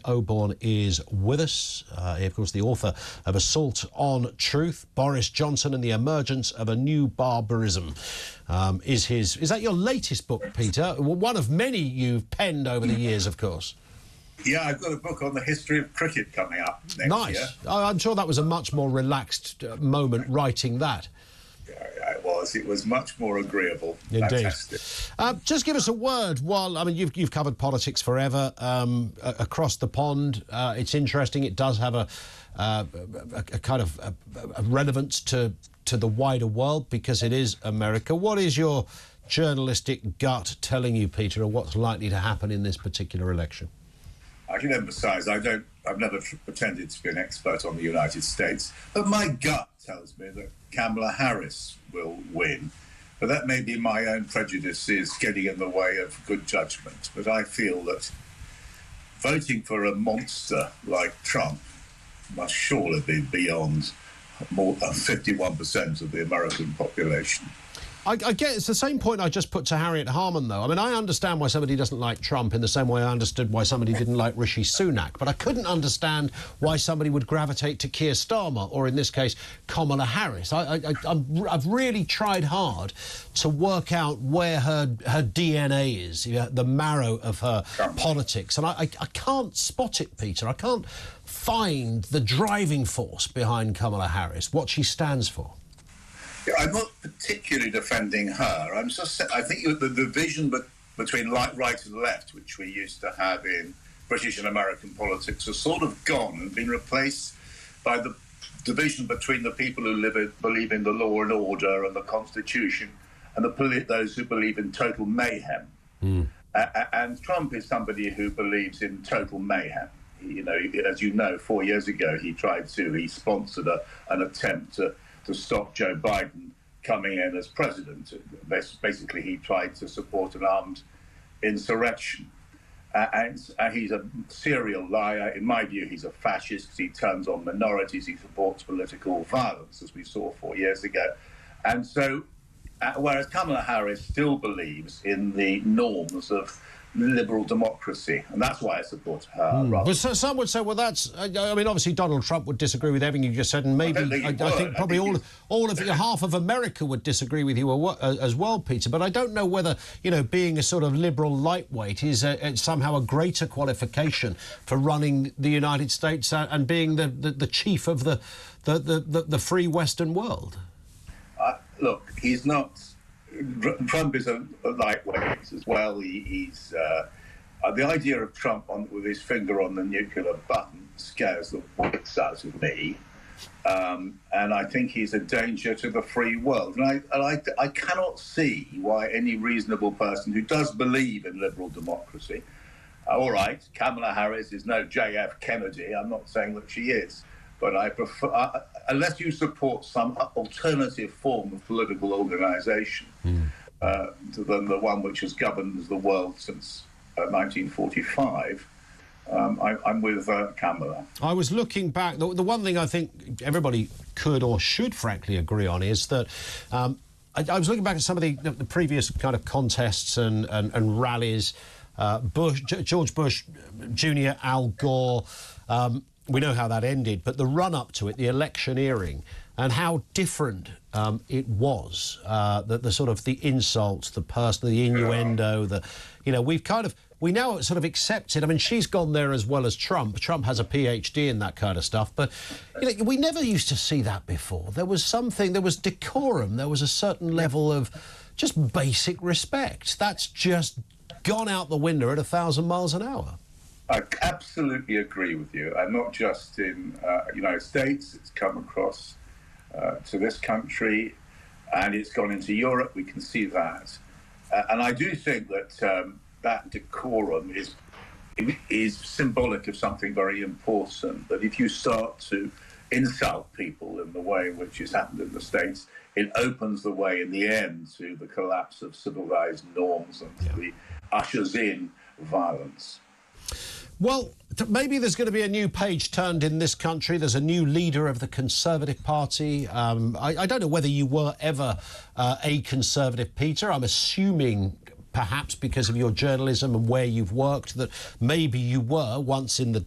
Oborne is with us. He, of course, the author of Assault on Truth, Boris Johnson and the Emergence of a New Barbarism. Is that your latest book, Peter? Well, one of many you've penned over the years, of course. Yeah, I've got a book on the history of cricket coming up next year. I'm sure that was a much more relaxed moment writing that. It was. It was much more agreeable. Indeed. Fantastic. Just give us a word. While I mean, you've covered politics forever across the pond. It's interesting. It does have a kind of a relevance to the wider world because it is America. What is your journalistic gut telling you, Peter, of what's likely to happen in this particular election? I can emphasise I've never pretended to be an expert on the United States, but my gut tells me that Kamala Harris will win. But that may be my own prejudices getting in the way of good judgment. But I feel that voting for a monster like Trump must surely be beyond more than 51% of the American population. I get it's the same point I just put to Harriet Harman, though. I mean, I understand why somebody doesn't like Trump in the same way I understood why somebody didn't like Rishi Sunak, but I couldn't understand why somebody would gravitate to Keir Starmer, or in this case, Kamala Harris. I've really tried hard to work out where her DNA is, the marrow of her politics, and I can't spot it, Peter. I can't find the driving force behind Kamala Harris, what she stands for. I'm not particularly defending her. I think the division between right and left, which we used to have in British and American politics, has sort of gone and been replaced by the division between the people who believe in the law and order and the Constitution and those who believe in total mayhem. And Trump is somebody who believes in total mayhem. You know, as you know, 4 years ago, he sponsored an attempt to stop Joe Biden coming in as president. Basically, he tried to support an armed insurrection. And he's a serial liar. In my view, he's a fascist because he turns on minorities. He supports political violence, as we saw 4 years ago. And so, whereas Kamala Harris still believes in the norms of liberal democracy, and that's why I support her. But some would say, well, that's... I mean, obviously, Donald Trump would disagree with everything you just said, and maybe I think probably all of half of America would disagree with you as well, Peter. But I don't know whether, you know, being a sort of liberal lightweight is somehow a greater qualification for running the United States and being the chief of the free Western world. Look, he's not... Trump is a lightweight as well. He's the idea of Trump with his finger on the nuclear button scares the wits out of me, and I think he's a danger to the free world. And I cannot see why any reasonable person who does believe in liberal democracy, all right, Kamala Harris is no J.F. Kennedy. I'm not saying that she is. But I prefer, unless you support some alternative form of political organisation than the one which has governed the world since 1945, I'm with Kamala. I was looking back. The one thing I think everybody could or should, frankly, agree on is that I was looking back at some of the previous kind of contests and rallies. George Bush Jr., Al Gore. We know how that ended, but the run-up to it, the electioneering, and how different it was, the sort of the insults, the personal, the innuendo, we now sort of accept it. I mean, she's gone there as well as Trump. Trump has a PhD in that kind of stuff, but you know, we never used to see that before. There was decorum, there was a certain level of just basic respect. That's just gone out the window at 1,000 miles an hour. I absolutely agree with you. And not just in the United States, it's come across to this country and it's gone into Europe. We can see that. And I do think that that decorum is symbolic of something very important, that if you start to insult people in the way in which it's happened in the States, it opens the way in the end to the collapse of civilized norms and ushers in violence. Well, maybe there's going to be a new page turned in this country. There's a new leader of the Conservative Party. I don't know whether you were ever a Conservative, Peter. I'm assuming perhaps because of your journalism and where you've worked, that maybe you were once in the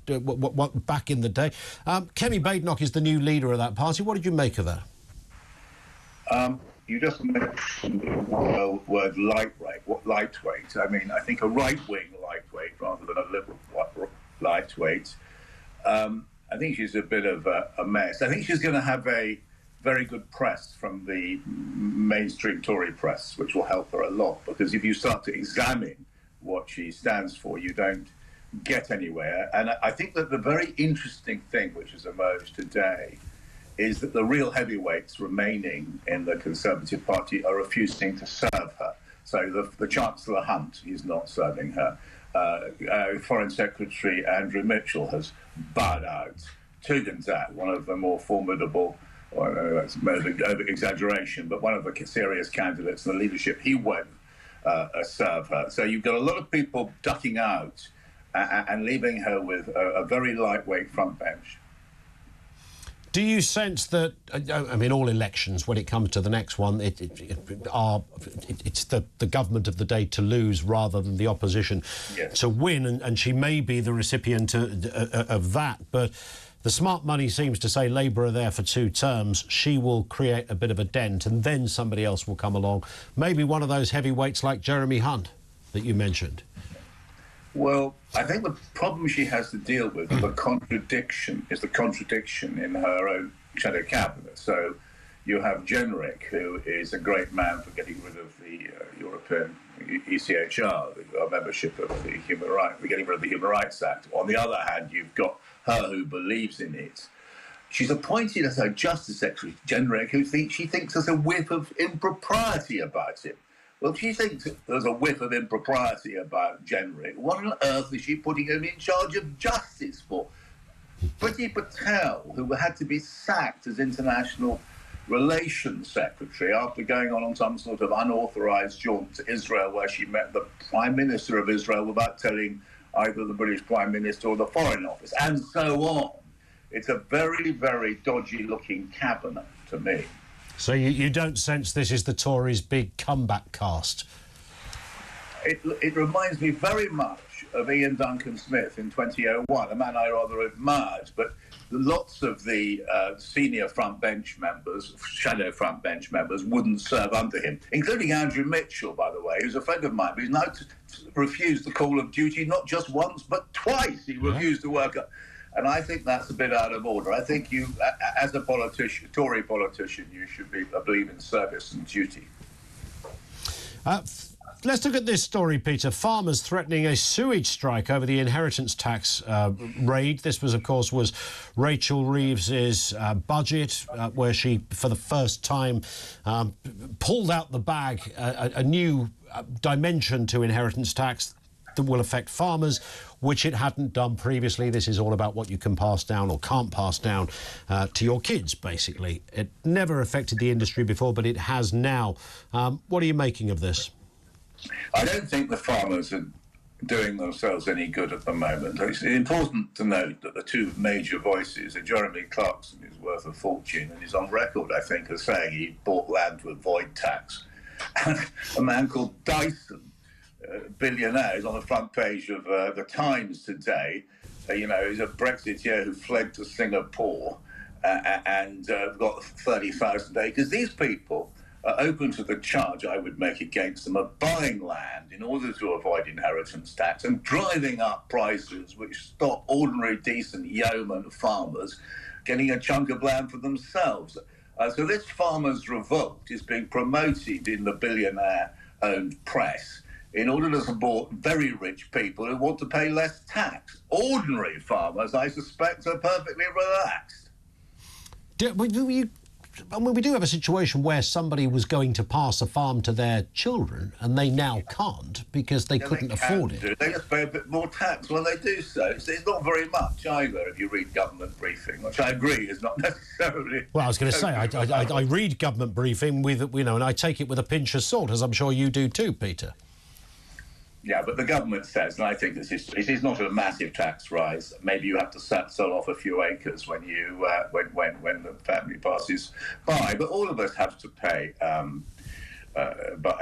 back in the day. Kemi Badenoch is the new leader of that party. What did you make of that? You just mentioned the word lightweight. I mean, I think a right-wing lightweight rather than a liberal lightweight. I think she's a bit of a mess. I think she's going to have a very good press from the mainstream Tory press, which will help her a lot, because if you start to examine what she stands for, you don't get anywhere. And I think that the very interesting thing which has emerged today is that the real heavyweights remaining in the Conservative Party are refusing to serve her. So the Chancellor Hunt is not serving her. Foreign Secretary Andrew Mitchell has bowed out. Tugendhat, one of the more formidable, that's over-exaggeration, but one of the serious candidates in the leadership, he won't serve her. So you've got a lot of people ducking out and leaving her with a very lightweight front bench. Do you sense that, I mean, all elections, when it comes to the next one, it's the government of the day to lose rather than the opposition to win, and she may be the recipient of that, but the smart money seems to say Labour are there for 2 terms. She will create a bit of a dent, and then somebody else will come along, maybe one of those heavyweights like Jeremy Hunt that you mentioned. Well, I think the problem she has to deal with is the contradiction in her own shadow cabinet. So you have Jenrick, who is a great man for getting rid of the European ECHR, the membership of the Human Rights, getting rid of the Human Rights Act. On the other hand, you've got her who believes in it. She's appointed as her Justice Secretary, Jenrick, who she thinks there's a whiff of impropriety about him. Well, if she thinks there's a whiff of impropriety about Jenrick, what on earth is she putting him in charge of justice for? Priti Patel, who had to be sacked as International Relations Secretary after going on some sort of unauthorised jaunt to Israel, where she met the Prime Minister of Israel without telling either the British Prime Minister or the Foreign Office, and so on. It's a very, very dodgy-looking cabinet to me. So you don't sense this is the Tories' big comeback cast? It reminds me very much of Ian Duncan Smith in 2001, a man I rather admired, but lots of the senior front bench members, shadow front bench members, wouldn't serve under him, including Andrew Mitchell, by the way, who's a friend of mine, but he's now refused the call of duty not just once, but twice. He refused to work up. And I think that's a bit out of order. I think you, as a politician, Tory politician, you should believe in service and duty. Let's look at this story, Peter. Farmers threatening a sewage strike over the inheritance tax raid. This was, of course, Rachel Reeves's budget, where she, for the first time, pulled out the bag a new dimension to inheritance tax that will affect farmers, which it hadn't done previously. This is all about what you can pass down or can't pass down to your kids, basically. It never affected the industry before, but it has now. What are you making of this? I don't think the farmers are doing themselves any good at the moment. It's important to note that the 2 major voices are Jeremy Clarkson, who's worth a fortune, and is on record, I think, as saying he bought land to avoid tax, and a man called Dyson, billionaire, is on the front page of the Times today. He's a Brexiteer who fled to Singapore and got 30,000 acres. These people are open to the charge I would make against them of buying land in order to avoid inheritance tax and driving up prices which stop ordinary, decent yeoman farmers getting a chunk of land for themselves. So this farmers' revolt is being promoted in the billionaire-owned press in order to support very rich people who want to pay less tax. Ordinary farmers, I suspect, are perfectly relaxed. We do have a situation where somebody was going to pass a farm to their children and they now can't because they couldn't afford it. They just pay a bit more tax when they do so. It's not very much either if you read government briefing, which I agree is not necessarily... Well, I was going to say, I read government briefing with, and I take it with a pinch of salt, as I'm sure you do too, Peter. Yeah, but the government says, and I think this is not a massive tax rise. Maybe you have to sell off a few acres when you when the family passes by. But all of us have to pay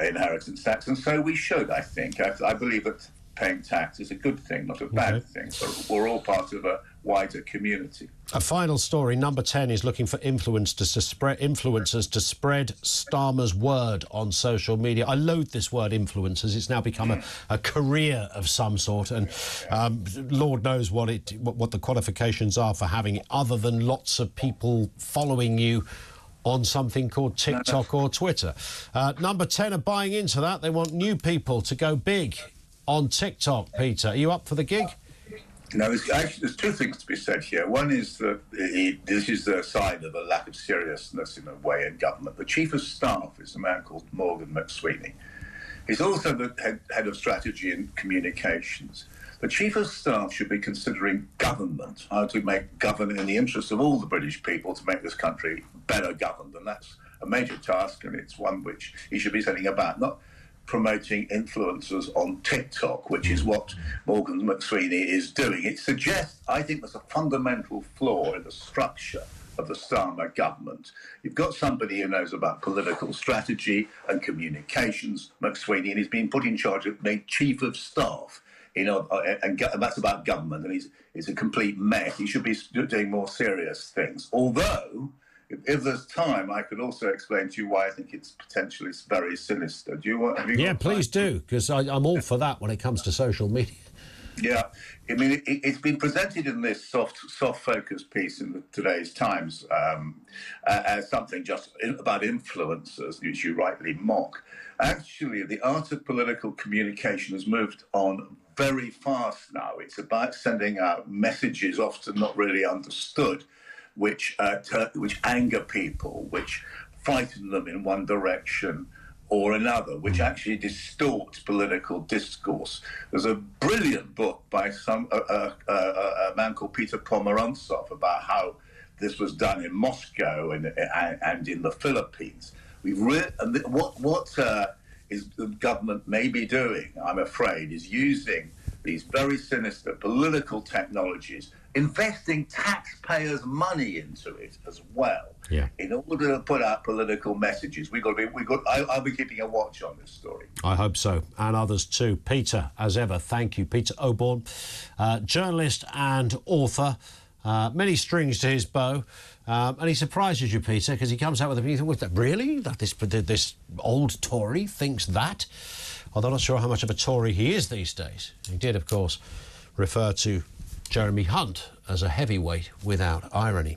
inheritance tax, and so we should. I think. I believe that paying tax is a good thing, not a bad thing. So we're all part of a wider community. A final story. Number 10 is looking for influencers to spread Starmer's word on social media. I loathe this word influencers. It's now become a career of some sort, and Lord knows what the qualifications are for having it, other than lots of people following you on something called TikTok or Twitter. Number 10 are buying into that. They want new people to go big on TikTok. Peter, are you up for the gig? No, there's two things to be said here. One is that this is a sign of a lack of seriousness, in a way, in government. The Chief of Staff is a man called Morgan McSweeney. He's also the head of strategy and communications. The Chief of Staff should be considering government, how to make government in the interests of all the British people, to make this country better governed. And that's a major task, and it's one which he should be setting about, not promoting influencers on TikTok, which is what Morgan McSweeney is doing. It suggests, I think, there's a fundamental flaw in the structure of the Starmer government. You've got somebody who knows about political strategy and communications, McSweeney, and he's been put in charge of being Chief of Staff. And that's about government, and he's a complete mess. He should be doing more serious things. Although, if there's time, I could also explain to you why I think it's potentially very sinister. Do you want? Yeah, please do, because I'm all for that when it comes to social media. Yeah, I mean, it's been presented in this soft focus piece in today's Times as something just about influencers, which you rightly mock. Actually, the art of political communication has moved on very fast now. It's about sending out messages often not really understood, which anger people, which frighten them in one direction or another, which actually distorts political discourse. There's a brilliant book by a man called Peter Oborne about how this was done in Moscow and in the Philippines. What is the government may be doing, I'm afraid, is using these very sinister political technologies, investing taxpayers' money into it as well, in order to put out political messages. I'll be keeping a watch on this story. I hope so, and others too. Peter, as ever, thank you. Peter Oborne, journalist and author, many strings to his bow, and he surprises you, Peter, because he comes out with you think, really? That this old Tory thinks that? Although I'm not sure how much of a Tory he is these days. He did, of course, refer to Jeremy Hunt as a heavyweight without irony.